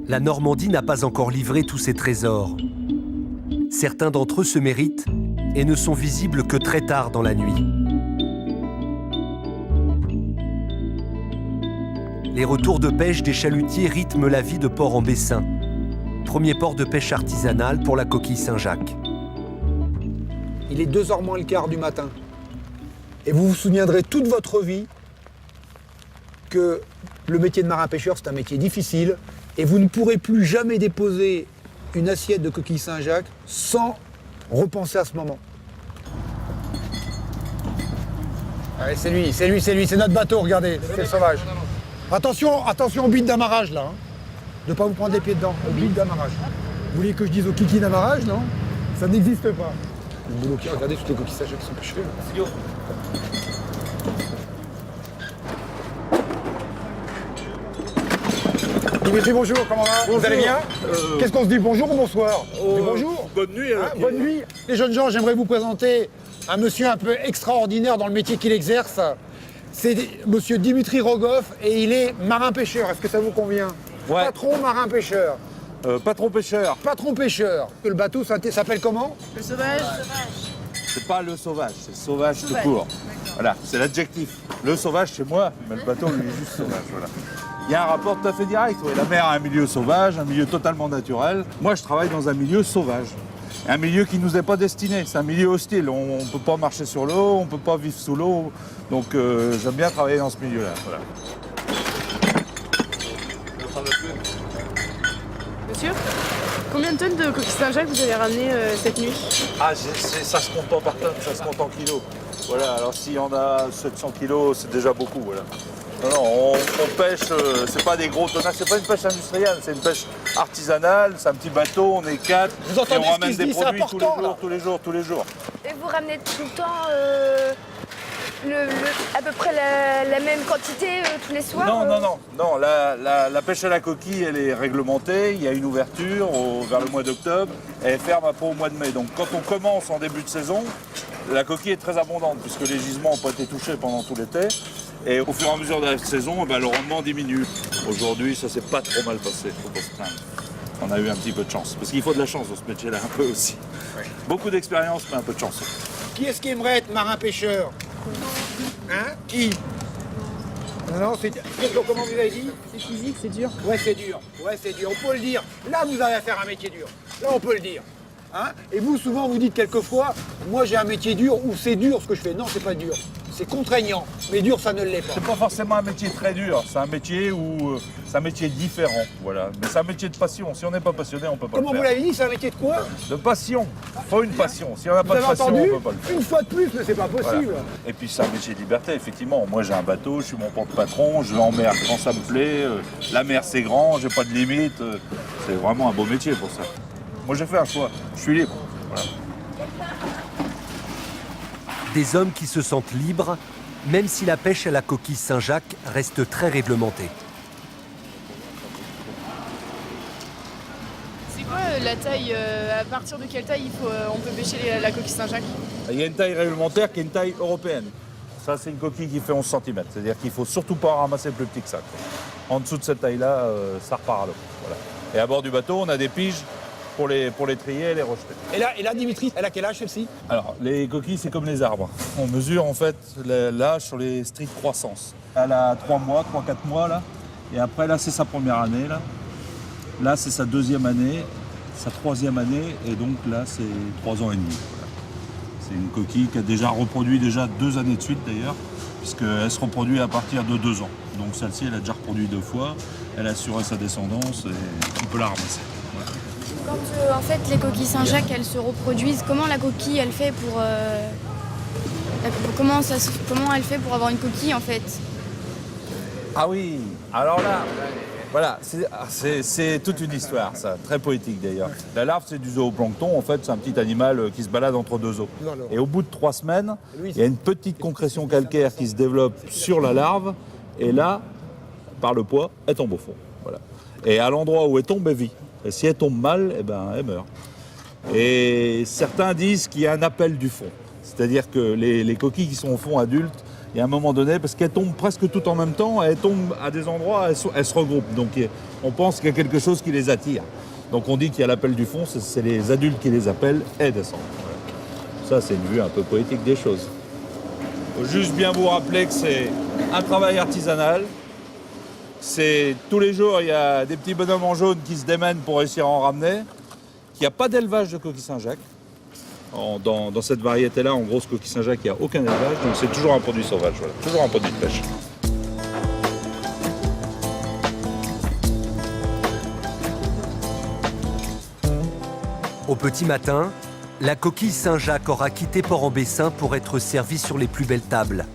La Normandie n'a pas encore livré tous ses trésors. Certains d'entre eux se méritent et ne sont visibles que très tard dans la nuit. Les retours de pêche des chalutiers rythment la vie de Port-en-Bessin, premier port de pêche artisanal pour la coquille Saint-Jacques. Il est 2h moins le quart du matin. Et vous vous souviendrez toute votre vie que le métier de marin-pêcheur, c'est un métier difficile et vous ne pourrez plus jamais déposer une assiette de coquille Saint-Jacques sans repenser à ce moment. Allez, c'est lui, c'est notre bateau, regardez, c'est le sauvage. Attention, attention au bit d'amarrage là, hein. De ne pas vous prendre les pieds dedans, au bit d'amarrage. Vous voulez que je dise au kiki d'amarrage, non? Ça n'existe pas. Le boulot qui, regardez toutes les coquilles Saint-Jacques qui sont pêchées. Dimitri, bonjour, comment va? Bonjour. Vous allez bien? Qu'est-ce qu'on se dit, bonjour ou bonsoir? Bonjour. Bonne nuit. Hein, bonne nuit. Les jeunes gens, j'aimerais vous présenter un monsieur un peu extraordinaire dans le métier qu'il exerce. C'est monsieur Dimitri Rogoff et il est marin-pêcheur. Est-ce que ça vous convient? Ouais. Patron marin-pêcheur. Patron pêcheur. Patron pêcheur. Le bateau s'appelle comment? Le sauvage. C'est pas le sauvage, c'est sauvage tout court. Voilà, c'est l'adjectif. Le sauvage, c'est moi, mais le bateau, lui, est juste sauvage. Voilà. Il y a un rapport tout à fait direct. Oui. La mer a un milieu sauvage, un milieu totalement naturel. Moi, je travaille dans un milieu sauvage. Un milieu qui ne nous est pas destiné. C'est un milieu hostile. On ne peut pas marcher sur l'eau, on ne peut pas vivre sous l'eau. Donc, j'aime bien travailler dans ce milieu-là. Voilà. Monsieur, combien de tonnes de coquilles Saint-Jacques vous avez ramené cette nuit? Ah, ça se compte pas par tonne, ça se compte en kilos. Voilà, alors s'il y en a 700 kilos, c'est déjà beaucoup. Voilà. Non, on pêche, c'est pas des gros tonnages, c'est pas une pêche industrielle, c'est une pêche artisanale, c'est un petit bateau, on est 4, Vous entendez et on ce qu'il ramène se des dit, c'est produits important, tous les jours. Et vous ramenez tout le temps à peu près la même quantité tous les soirs? Non, la pêche à la coquille, elle est réglementée, il y a une ouverture vers le mois d'octobre, et elle ferme après au mois de mai. Donc quand on commence en début de saison, la coquille est très abondante, puisque les gisements n'ont pas été touchés pendant tout l'été. Et au fur et à mesure de la saison, le rendement diminue. Aujourd'hui, ça s'est pas trop mal passé, faut pas se plaindre. On a eu un petit peu de chance, parce qu'il faut de la chance dans ce métier-là, un peu aussi. Oui. Beaucoup d'expérience, mais un peu de chance. Qui est-ce qui aimerait être marin-pêcheur? Hein? Qui? Non, c'est... Comment vous avez dit? C'est physique, c'est dur. Ouais, c'est dur. Ouais, c'est dur. On peut le dire. Là, vous avez à faire un métier dur. Là, on peut le dire. Hein? Et vous, souvent, vous dites quelquefois, moi, j'ai un métier dur ou c'est dur ce que je fais. Non, c'est pas dur. C'est contraignant. Mais dur, ça ne l'est pas. C'est pas forcément un métier très dur. C'est un métier c'est un métier différent. Voilà. Mais c'est un métier de passion. Si on n'est pas passionné, on peut pas le faire. Comment vous l'avez dit, c'est un métier de quoi? De passion. Faut une passion. Si on n'a pas de passion, entendu? on peut pas le faire. Une fois de plus, mais c'est pas possible. Voilà. Et puis c'est un métier de liberté, effectivement. Moi j'ai un bateau, je suis mon porte-patron, je vais en mer quand ça me plaît. La mer c'est grand, j'ai pas de limite. C'est vraiment un beau métier pour ça. Moi j'ai fait un choix, je suis libre. Voilà. Des hommes qui se sentent libres, même si la pêche à la coquille Saint-Jacques reste très réglementée. C'est quoi la taille, à partir de quelle taille on peut pêcher la coquille Saint-Jacques? Il y a une taille réglementaire qui est une taille européenne. Ça c'est une coquille qui fait 11 cm, c'est-à-dire qu'il ne faut surtout pas ramasser plus petit que ça. En dessous de cette taille-là, ça repart à l'eau. Voilà. Et à bord du bateau, on a des piges pour les trier et les rejeter. Et là, Dimitri, elle a quel âge celle-ci? Alors, les coquilles, c'est comme les arbres. On mesure en fait l'âge sur les strictes croissances. Elle a 3 mois, 3-4 mois là. Et après, là, c'est sa première année. Là c'est sa deuxième année, sa troisième année. Et donc là, c'est 3 ans et demi. Voilà. C'est une coquille qui a déjà reproduit 2 années de suite d'ailleurs, puisqu'elle se reproduit à partir de 2 ans. Donc celle-ci, elle a déjà reproduit 2 fois. Elle a assuré sa descendance et on peut la ramasser. Voilà. Quand en fait les coquilles Saint-Jacques elles se reproduisent, comment la coquille elle fait pour comment elle fait pour avoir une coquille en fait? Ah oui, alors là, voilà, c'est toute une histoire ça, très poétique d'ailleurs. La larve c'est du zooplancton, en fait c'est un petit animal qui se balade entre 2 eaux. Et au bout de 3 semaines, il y a une petite concrétion calcaire qui se développe sur la larve et là, par le poids, elle tombe au fond. Voilà. Et à l'endroit où elle tombe, elle vit. Et si elle tombe mal, eh ben, elle meurt. Et certains disent qu'il y a un appel du fond. C'est-à-dire que les coquilles qui sont au fond adultes, Et à un moment donné, parce qu'elles tombent presque toutes en même temps, elles tombent à des endroits, elles se regroupent. Donc on pense qu'il y a quelque chose qui les attire. Donc on dit qu'il y a l'appel du fond, c'est les adultes qui les appellent et descendent. Voilà. Ça, c'est une vue un peu poétique des choses. Il faut juste bien vous rappeler que c'est un travail artisanal. C'est tous les jours, il y a des petits bonhommes en jaune qui se démènent pour réussir à en ramener. Il n'y a pas d'élevage de coquilles Saint-Jacques. Dans cette variété-là, en grosse coquille Saint-Jacques, il n'y a aucun élevage, donc c'est toujours un produit sauvage, voilà. Toujours un produit de pêche. Au petit matin, la coquille Saint-Jacques aura quitté Port-en-Bessin pour être servie sur les plus belles tables.